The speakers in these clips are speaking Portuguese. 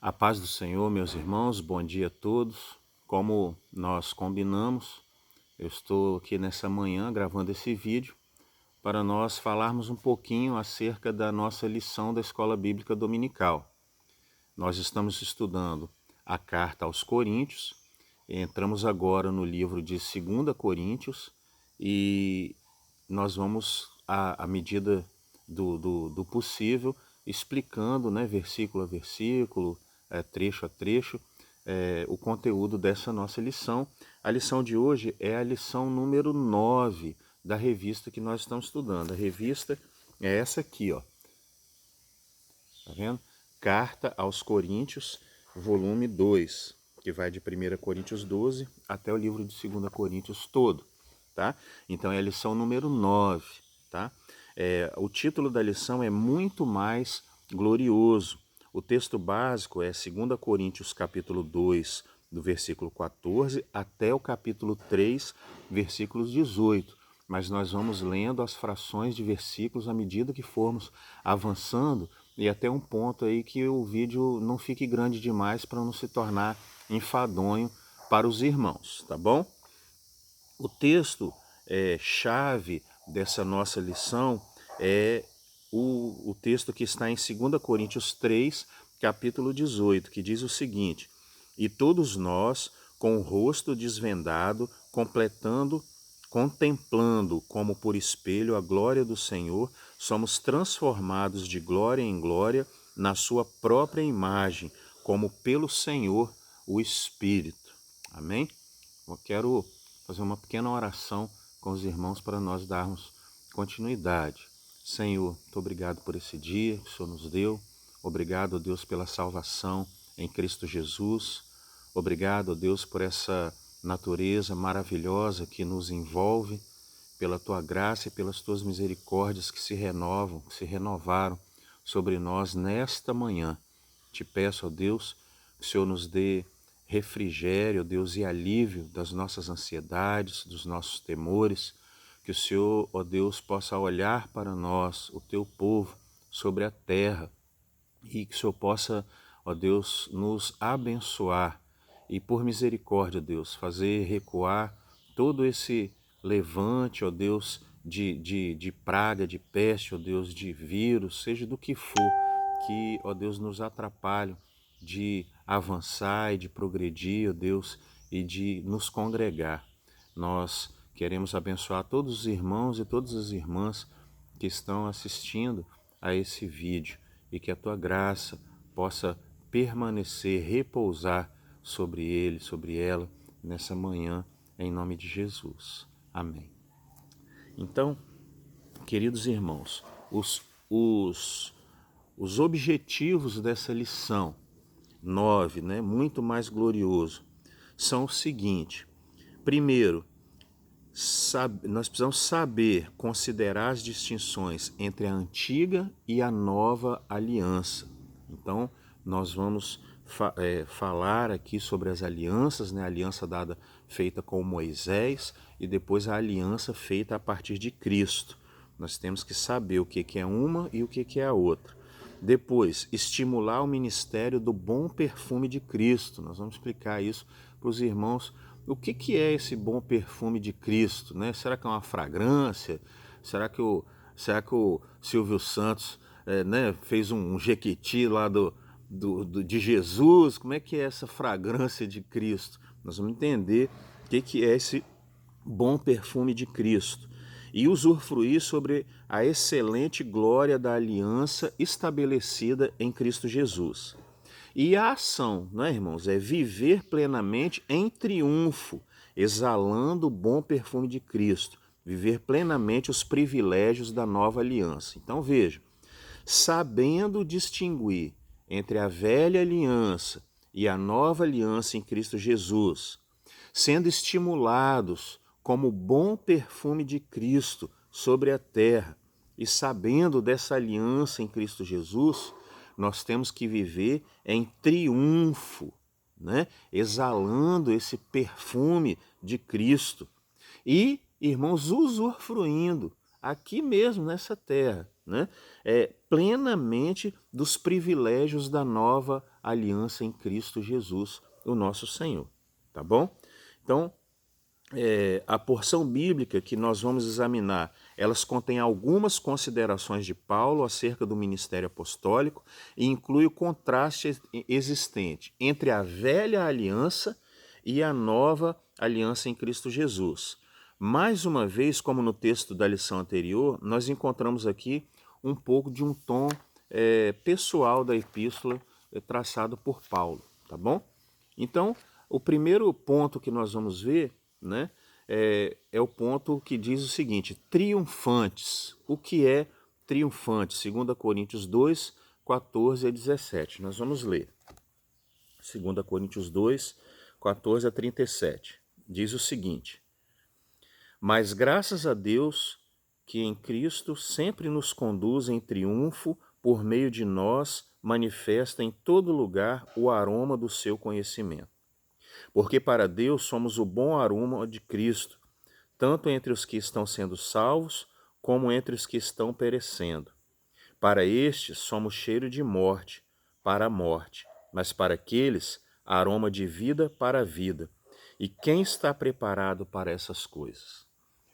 A paz do Senhor, meus irmãos, bom dia a todos. Como nós combinamos, eu estou aqui nessa manhã gravando esse vídeo para nós falarmos um pouquinho acerca da nossa lição da Escola Bíblica Dominical. Nós estamos estudando a carta aos Coríntios, entramos agora no livro de 2 Coríntios e nós vamos, à medida do possível, explicando, né, versículo a versículo, trecho a trecho, o conteúdo dessa nossa lição. A lição de hoje é a lição número 9 da revista que nós estamos estudando. A revista é essa aqui, ó. Tá vendo? Carta aos Coríntios, volume 2, que vai de 1 Coríntios 12 até o livro de 2 Coríntios todo, tá? Então é a lição número 9, tá? O título da lição é Muito Mais Glorioso. O texto básico é 2 Coríntios capítulo 2, do versículo 14 até o capítulo 3, versículos 18. Mas nós vamos lendo as frações de versículos à medida que formos avançando e até um ponto aí que o vídeo não fique grande demais para não se tornar enfadonho para os irmãos, tá bom? O texto chave dessa nossa lição é o texto que está em 2 Coríntios 3, capítulo 18, que diz o seguinte: E todos nós, com o rosto desvendado, contemplando como por espelho a glória do Senhor, somos transformados de glória em glória na sua própria imagem, como pelo Senhor o Espírito. Amém? Eu quero fazer uma pequena oração com os irmãos para nós darmos continuidade. Senhor, muito obrigado por esse dia que o Senhor nos deu. Obrigado, Deus, pela salvação em Cristo Jesus. Obrigado, Deus, por essa natureza maravilhosa que nos envolve, pela Tua graça e pelas Tuas misericórdias que se renovam, que se renovaram sobre nós nesta manhã. Te peço, ó Deus, que o Senhor nos dê refrigério, Deus, e alívio das nossas ansiedades, dos nossos temores, que o Senhor, ó Deus, possa olhar para nós, o Teu povo, sobre a terra, e que o Senhor possa, ó Deus, nos abençoar e, por misericórdia, Deus, fazer recuar todo esse levante, ó Deus, de praga, de peste, ó Deus, de vírus, seja do que for, que, ó Deus, nos atrapalhe de avançar e de progredir, ó Deus, e de nos congregar. Nós queremos abençoar todos os irmãos e todas as irmãs que estão assistindo a esse vídeo e que a Tua graça possa permanecer, repousar sobre ele, sobre ela, nessa manhã, em nome de Jesus. Amém. Então, queridos irmãos, os objetivos dessa lição 9, né, muito mais glorioso, são o seguinte: primeiro, nós precisamos saber considerar as distinções entre a antiga e a nova aliança. Então, nós vamos falar aqui sobre as alianças, né? A aliança feita com Moisés e depois a aliança feita a partir de Cristo. Nós temos que saber o que é uma e o que é a outra. Depois, estimular o ministério do bom perfume de Cristo. Nós vamos explicar isso para os irmãos. O que é esse bom perfume de Cristo, né? Será que é uma fragrância? Será que o Silvio Santos né, fez um jequiti lá de Jesus? Como é que é essa fragrância de Cristo? Nós vamos entender o que é esse bom perfume de Cristo e usufruir sobre a excelente glória da aliança estabelecida em Cristo Jesus. E a ação, não é, irmãos? É viver plenamente em triunfo, exalando o bom perfume de Cristo, viver plenamente os privilégios da nova aliança. Então veja, sabendo distinguir entre a velha aliança e a nova aliança em Cristo Jesus, sendo estimulados como bom perfume de Cristo sobre a terra, e sabendo dessa aliança em Cristo Jesus, nós temos que viver em triunfo, né? Exalando esse perfume de Cristo. E, irmãos, usufruindo aqui mesmo nessa terra né, plenamente dos privilégios da nova aliança em Cristo Jesus, o nosso Senhor. Tá bom? Então, a porção bíblica que nós vamos examinar, elas contêm algumas considerações de Paulo acerca do ministério apostólico e inclui o contraste existente entre a velha aliança e a nova aliança em Cristo Jesus. Mais uma vez, como no texto da lição anterior, nós encontramos aqui um pouco de um tom pessoal da epístola traçado por Paulo, tá bom? Então, o primeiro ponto que nós vamos ver, né, é o ponto que diz o seguinte: triunfantes. O que é triunfante? 2 Coríntios 2, 14 a 17. Nós vamos ler. 2 Coríntios 2, 14 a 37. Diz o seguinte: mas graças a Deus que em Cristo sempre nos conduz em triunfo, por meio de nós manifesta em todo lugar o aroma do seu conhecimento. Porque para Deus somos o bom aroma de Cristo, tanto entre os que estão sendo salvos, como entre os que estão perecendo. Para estes somos cheiro de morte, para a morte, mas para aqueles, aroma de vida para a vida. E quem está preparado para essas coisas?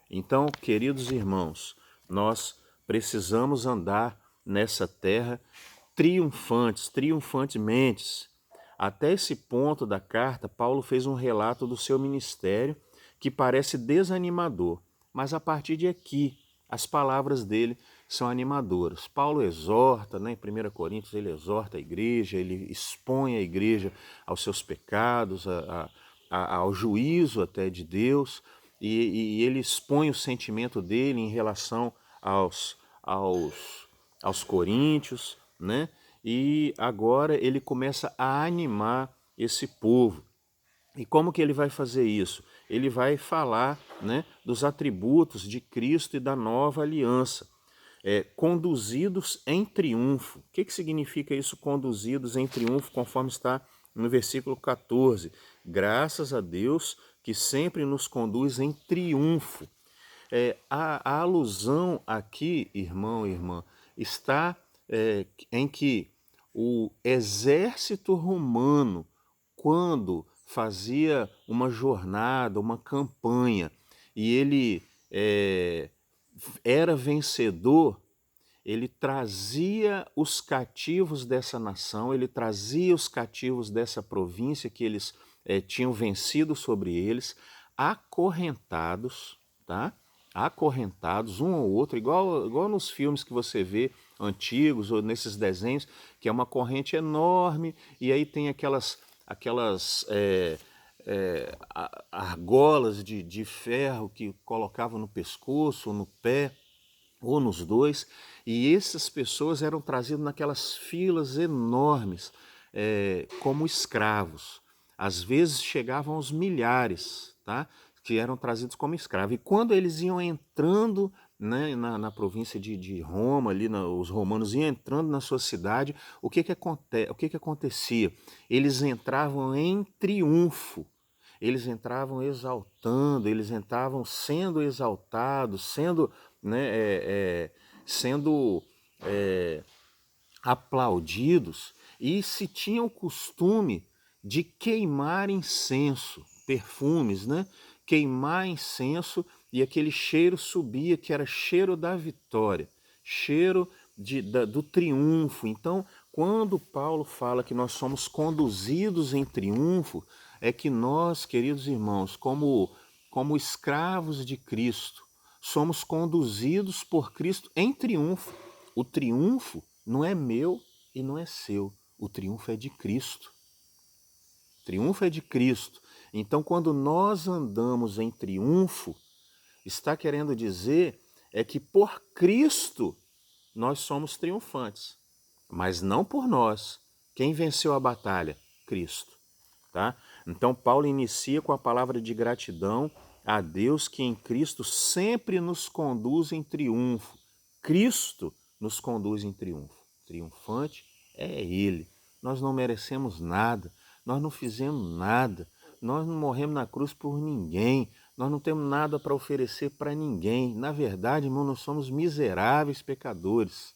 Então, queridos irmãos, nós precisamos andar nessa terra triunfantemente. Até esse ponto da carta, Paulo fez um relato do seu ministério que parece desanimador, mas a partir de aqui, as palavras dele são animadoras. Paulo exorta, né, em 1 Coríntios, ele exorta a igreja, ele expõe a igreja aos seus pecados, ao juízo até de Deus, e ele expõe o sentimento dele em relação aos coríntios, né? E agora ele começa a animar esse povo. E como que ele vai fazer isso? Ele vai falar, né, dos atributos de Cristo e da nova aliança, conduzidos em triunfo. O que significa isso, conduzidos em triunfo, conforme está no versículo 14? Graças a Deus que sempre nos conduz em triunfo. A alusão aqui, irmão e irmã, está em que o exército romano, quando fazia uma jornada, uma campanha, e ele era vencedor, ele trazia os cativos dessa nação, ele trazia os cativos dessa província que eles tinham vencido sobre eles, acorrentados, tá? Acorrentados, um ou outro, igual nos filmes que você vê antigos ou nesses desenhos, que é uma corrente enorme e aí tem aquelas argolas de ferro que colocavam no pescoço, no pé ou nos dois, e essas pessoas eram trazidas naquelas filas enormes como escravos. Às vezes chegavam aos milhares, tá? Que eram trazidos como escravos. E quando eles iam entrando, né, na província de Roma, ali os romanos iam entrando na sua cidade, o que acontecia? Eles entravam em triunfo, eles entravam exaltando, eles entravam sendo exaltados, sendo, né, sendo aplaudidos, e se tinha o costume de queimar incenso, perfumes, né? Queimar incenso e aquele cheiro subia, que era cheiro da vitória, cheiro do triunfo. Então, quando Paulo fala que nós somos conduzidos em triunfo, é que nós, queridos irmãos, como escravos de Cristo, somos conduzidos por Cristo em triunfo. O triunfo não é meu e não é seu. O triunfo é de Cristo. O triunfo é de Cristo. Então, quando nós andamos em triunfo, está querendo dizer que por Cristo nós somos triunfantes, mas não por nós. Quem venceu a batalha? Cristo. Tá? Então, Paulo inicia com a palavra de gratidão a Deus que em Cristo sempre nos conduz em triunfo. Cristo nos conduz em triunfo. Triunfante é Ele. Nós não merecemos nada, nós não fizemos nada, nós não morremos na cruz por ninguém, Nós não temos nada para oferecer para ninguém. Na verdade, irmão, nós somos miseráveis pecadores.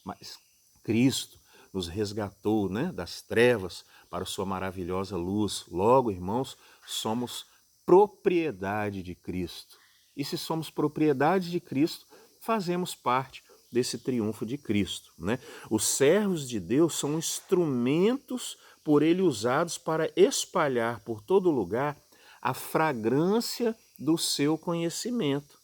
Mas Cristo nos resgatou, né, das trevas para a sua maravilhosa luz. Logo, irmãos, somos propriedade de Cristo. E se somos propriedade de Cristo, fazemos parte desse triunfo de Cristo, né? Os servos de Deus são instrumentos por ele usados para espalhar por todo lugar a fragrância do seu conhecimento.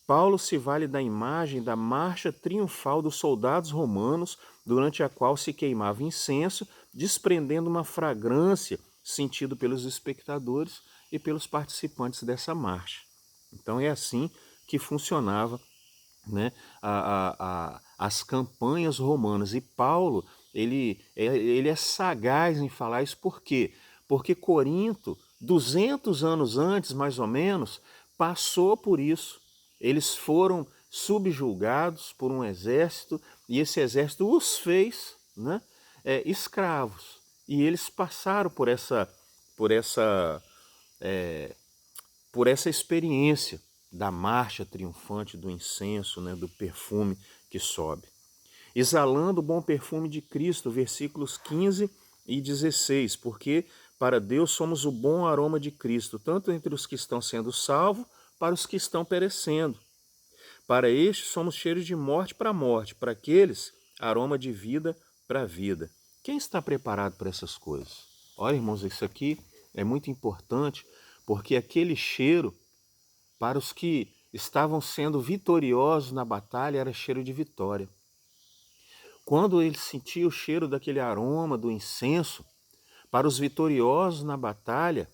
Paulo se vale da imagem da marcha triunfal dos soldados romanos, durante a qual se queimava incenso, desprendendo uma fragrância sentido pelos espectadores e pelos participantes dessa marcha. Então é assim que funcionava, né, as campanhas romanas. E Paulo, ele é sagaz em falar isso. Por quê? Porque Corinto, 200 anos antes, mais ou menos, passou por isso. Eles foram subjugados por um exército e esse exército os fez, né, escravos. E eles passaram por essa, por essa experiência da marcha triunfante do incenso, né, do perfume que sobe. Exalando o bom perfume de Cristo, versículos 15 e 16, porque para Deus somos o bom aroma de Cristo, tanto entre os que estão sendo salvos, para os que estão perecendo. Para estes somos cheiros de morte para morte, para aqueles aroma de vida para vida. Quem está preparado para essas coisas? Olha, irmãos, isso aqui é muito importante, porque aquele cheiro, para os que estavam sendo vitoriosos na batalha, era cheiro de vitória. Quando ele sentia o cheiro daquele aroma do incenso, para os vitoriosos na batalha,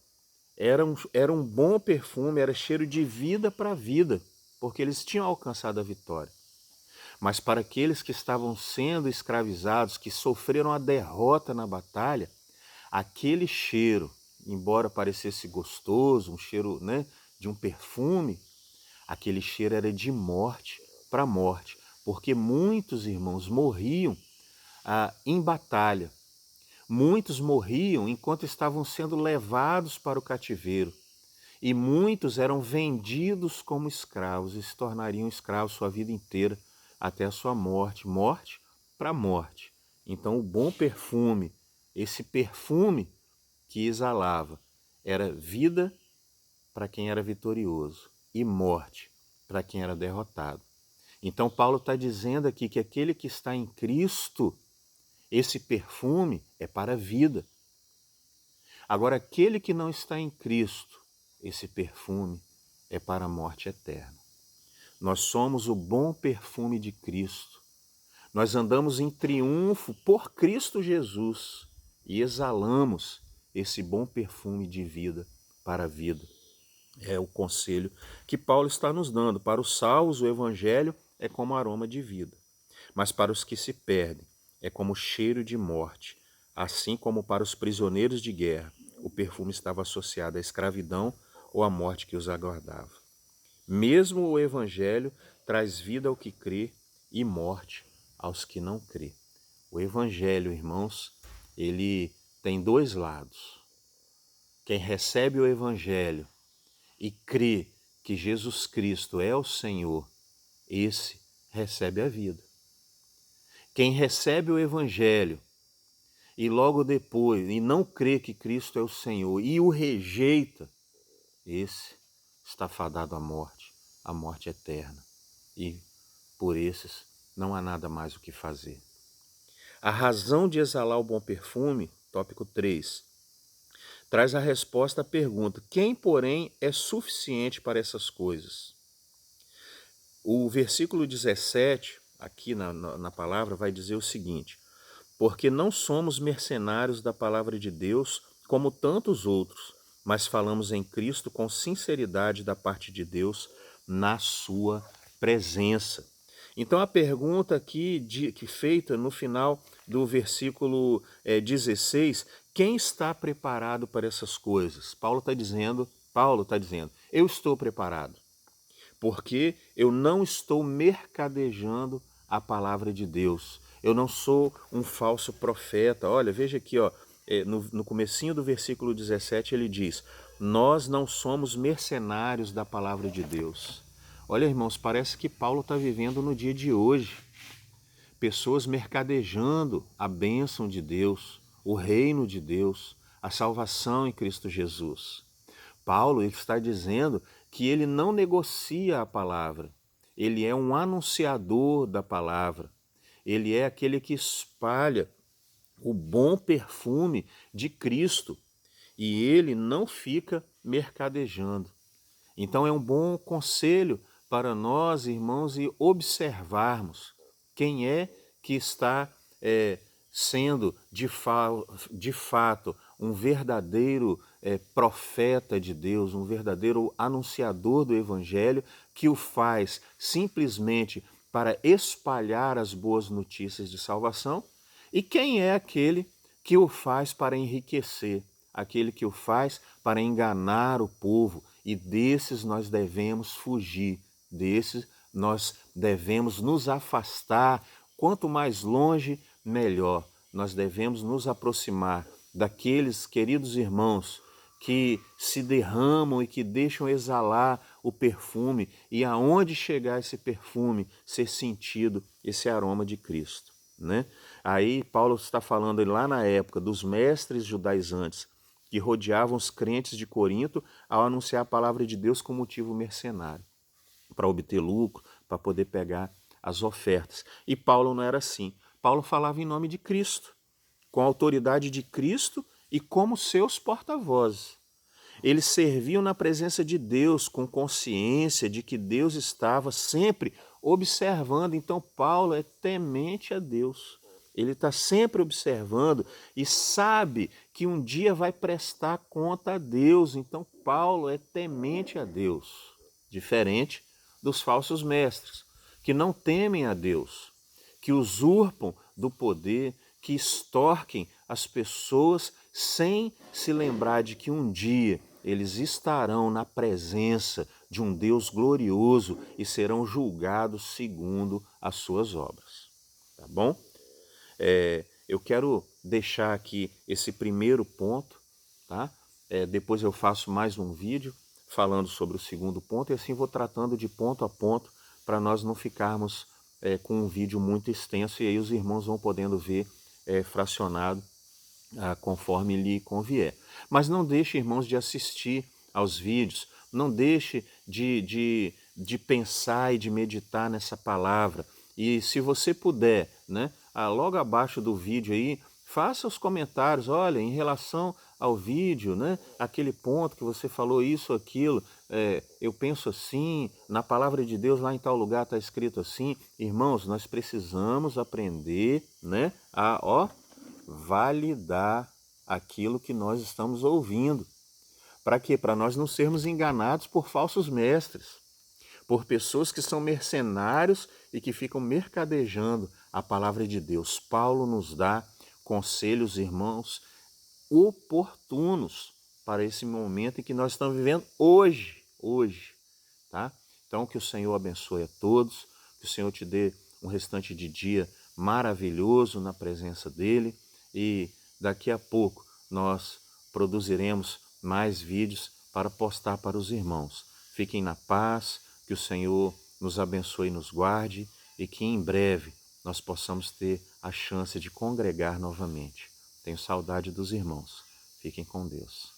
era um bom perfume, era cheiro de vida para vida, porque eles tinham alcançado a vitória. Mas para aqueles que estavam sendo escravizados, que sofreram a derrota na batalha, aquele cheiro, embora parecesse gostoso, um cheiro, né, de um perfume, aquele cheiro era de morte para morte, porque muitos irmãos morriam em batalha. Muitos morriam enquanto estavam sendo levados para o cativeiro. E muitos eram vendidos como escravos e se tornariam escravos sua vida inteira até a sua morte, morte para morte. Então o bom perfume, esse perfume que exalava, era vida para quem era vitorioso e morte para quem era derrotado. Então Paulo está dizendo aqui que aquele que está em Cristo, esse perfume é para a vida. Agora, aquele que não está em Cristo, esse perfume é para a morte eterna. Nós somos o bom perfume de Cristo. Nós andamos em triunfo por Cristo Jesus e exalamos esse bom perfume de vida para a vida. É o conselho que Paulo está nos dando. Para os salvos, o evangelho é como aroma de vida, mas para os que se perdem, é como cheiro de morte. Assim como para os prisioneiros de guerra, o perfume estava associado à escravidão ou à morte que os aguardava. Mesmo o evangelho traz vida ao que crê e morte aos que não crê. O evangelho, irmãos, ele tem dois lados. Quem recebe o evangelho e crê que Jesus Cristo é o Senhor, esse recebe a vida. Quem recebe o evangelho e logo depois, e não crê que Cristo é o Senhor e o rejeita, esse está fadado à morte eterna. E por esses não há nada mais o que fazer. A razão de exalar o bom perfume, tópico 3, traz a resposta à pergunta: quem, porém, é suficiente para essas coisas? O versículo 17, aqui na palavra, vai dizer o seguinte: porque não somos mercenários da palavra de Deus como tantos outros, mas falamos em Cristo com sinceridade da parte de Deus na sua presença. Então a pergunta aqui que feita no final do versículo 16, quem está preparado para essas coisas? Paulo está dizendo, eu estou preparado, porque eu não estou mercadejando a palavra de Deus. Eu não sou um falso profeta. Olha, veja aqui, ó, no comecinho do versículo 17, ele diz: nós não somos mercenários da palavra de Deus. Olha, irmãos, parece que Paulo está vivendo no dia de hoje. Pessoas mercadejando a bênção de Deus, o reino de Deus, a salvação em Cristo Jesus. Paulo está dizendo que ele não negocia a palavra, ele é um anunciador da palavra, ele é aquele que espalha o bom perfume de Cristo e ele não fica mercadejando. Então é um bom conselho para nós, irmãos, e observarmos quem é que está sendo de fato um verdadeiro profeta de Deus, um verdadeiro anunciador do Evangelho, que o faz simplesmente para espalhar as boas notícias de salvação, e quem é aquele que o faz para enriquecer, aquele que o faz para enganar o povo, e desses nós devemos fugir, desses nós devemos nos afastar, quanto mais longe, melhor. Nós devemos nos aproximar daqueles queridos irmãos que se derramam e que deixam exalar o perfume, e aonde chegar esse perfume, ser sentido esse aroma de Cristo, né? Aí Paulo está falando lá na época dos mestres judaizantes que rodeavam os crentes de Corinto ao anunciar a palavra de Deus com motivo mercenário, para obter lucro, para poder pegar as ofertas. E Paulo não era assim. Paulo falava em nome de Cristo, com a autoridade de Cristo e como seus porta-vozes. Eles serviam na presença de Deus com consciência de que Deus estava sempre observando. Então Paulo é temente a Deus. Ele está sempre observando e sabe que um dia vai prestar conta a Deus. Então Paulo é temente a Deus, diferente dos falsos mestres, que não temem a Deus, que usurpam do poder, que extorquem as pessoas sem se lembrar de que um dia eles estarão na presença de um Deus glorioso e serão julgados segundo as suas obras. Tá bom? Eu quero deixar aqui esse primeiro ponto, tá? Depois eu faço mais um vídeo falando sobre o segundo ponto, e assim vou tratando de ponto a ponto para nós não ficarmos com um vídeo muito extenso, e aí os irmãos vão podendo ver fracionado conforme lhe convier. Mas não deixe, irmãos, de assistir aos vídeos, não deixe de pensar e de meditar nessa palavra. E se você puder, né, logo abaixo do vídeo aí, faça os comentários. Olha, em relação ao vídeo, né, aquele ponto que você falou isso, aquilo, eu penso assim, na palavra de Deus lá em tal lugar está escrito assim. Irmãos, nós precisamos aprender, né, a validar aquilo que nós estamos ouvindo. Para quê? Para nós não sermos enganados por falsos mestres, por pessoas que são mercenários e que ficam mercadejando a palavra de Deus. Paulo nos dá conselhos, irmãos, oportunos para esse momento em que nós estamos vivendo hoje, tá? Então, que o Senhor abençoe a todos, que o Senhor te dê um restante de dia maravilhoso na presença dEle, e daqui a pouco nós produziremos mais vídeos para postar para os irmãos. Fiquem na paz, que o Senhor nos abençoe e nos guarde, e que em breve nós possamos ter a chance de congregar novamente. Tenho saudade dos irmãos. Fiquem com Deus.